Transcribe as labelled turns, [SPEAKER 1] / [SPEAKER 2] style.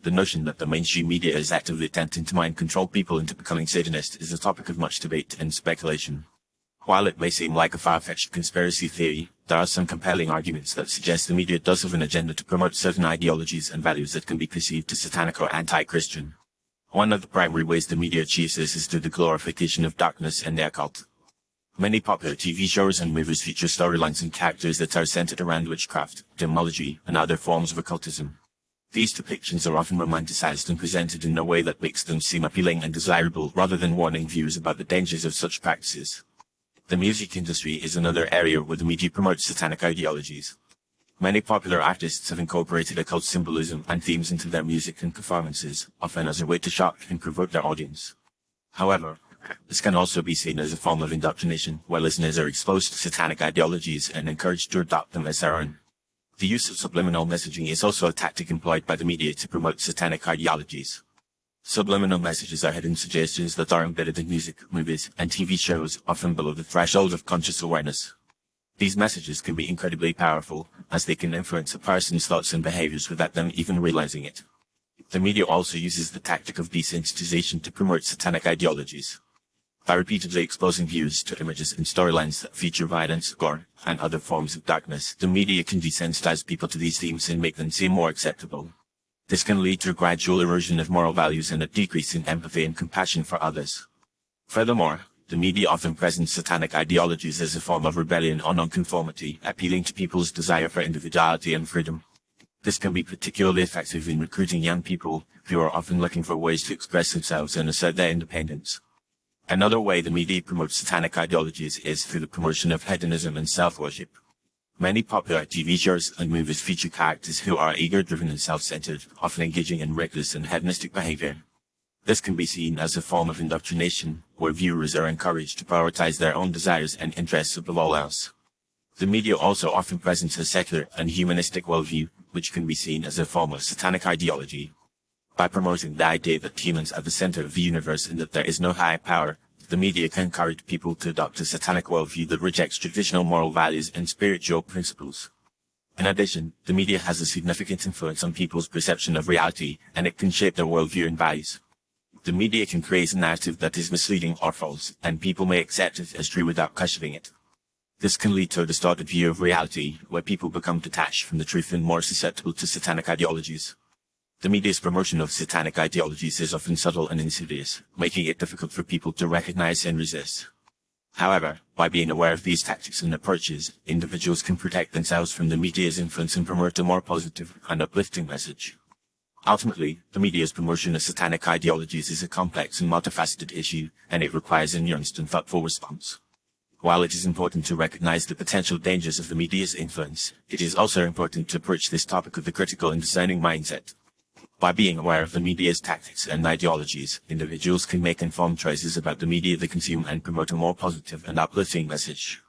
[SPEAKER 1] The notion that the mainstream media is actively attempting to mind control people into becoming Satanists is a topic of much debate and speculation. While it may seem like a far-fetched conspiracy theory, there are some compelling arguments that suggest the media does have an agenda to promote certain ideologies and values that can be perceived as satanic or anti-Christian. One of the primary ways the media achieves this is through the glorification of darkness and the occult. Many popular TV shows and movies feature storylines and characters that are centered around witchcraft, demonology, and other forms of occultism. These depictions are often romanticized and presented in a way that makes them seem appealing and desirable rather than warning viewers about the dangers of such practices. The music industry is another area where the media promotes satanic ideologies. Many popular artists have incorporated occult symbolism and themes into their music and performances, often as a way to shock and provoke their audience. However, this can also be seen as a form of indoctrination, where listeners are exposed to satanic ideologies and encouraged to adopt them as their own. The use of subliminal messaging is also a tactic employed by the media to promote satanic ideologies. Subliminal messages are hidden suggestions that are embedded in music, movies, and TV shows, often below the threshold of conscious awareness. These messages can be incredibly powerful, as they can influence a person's thoughts and behaviors without them even realizing it. The media also uses the tactic of desensitization to promote satanic ideologies. By repeatedly exposing viewers to images and storylines that feature violence, gore, and other forms of darkness, the media can desensitize people to these themes and make them seem more acceptable. This can lead to a gradual erosion of moral values and a decrease in empathy and compassion for others. Furthermore, the media often presents satanic ideologies as a form of rebellion or nonconformity, appealing to people's desire for individuality and freedom. This can be particularly effective in recruiting young people who are often looking for ways to express themselves and assert their independence. Another way the media promotes satanic ideologies is through the promotion of hedonism and self-worship. Many popular TV shows and movies feature characters who are ego-driven and self-centered, often engaging in reckless and hedonistic behavior. This can be seen as a form of indoctrination, where viewers are encouraged to prioritize their own desires and interests above all else. The media also often presents a secular and humanistic worldview, which can be seen as a form of satanic ideology. By promoting the idea that humans are the center of the universe and that there is no higher power, the media can encourage people to adopt a satanic worldview that rejects traditional moral values and spiritual principles. In addition, the media has a significant influence on people's perception of reality, and it can shape their worldview and values. The media can create a narrative that is misleading or false, and people may accept it as true without questioning it. This can lead to a distorted view of reality, where people become detached from the truth and more susceptible to satanic ideologies. The media's promotion of satanic ideologies is often subtle and insidious, making it difficult for people to recognize and resist. However, by being aware of these tactics and approaches, individuals can protect themselves from the media's influence and promote a more positive and uplifting message. Ultimately, the media's promotion of satanic ideologies is a complex and multifaceted issue, and it requires a nuanced and thoughtful response. While it is important to recognize the potential dangers of the media's influence, it is also important to approach this topic with a critical and discerning mindset. By being aware of the media's tactics and ideologies, individuals can make informed choices about the media they consume and promote a more positive and uplifting message.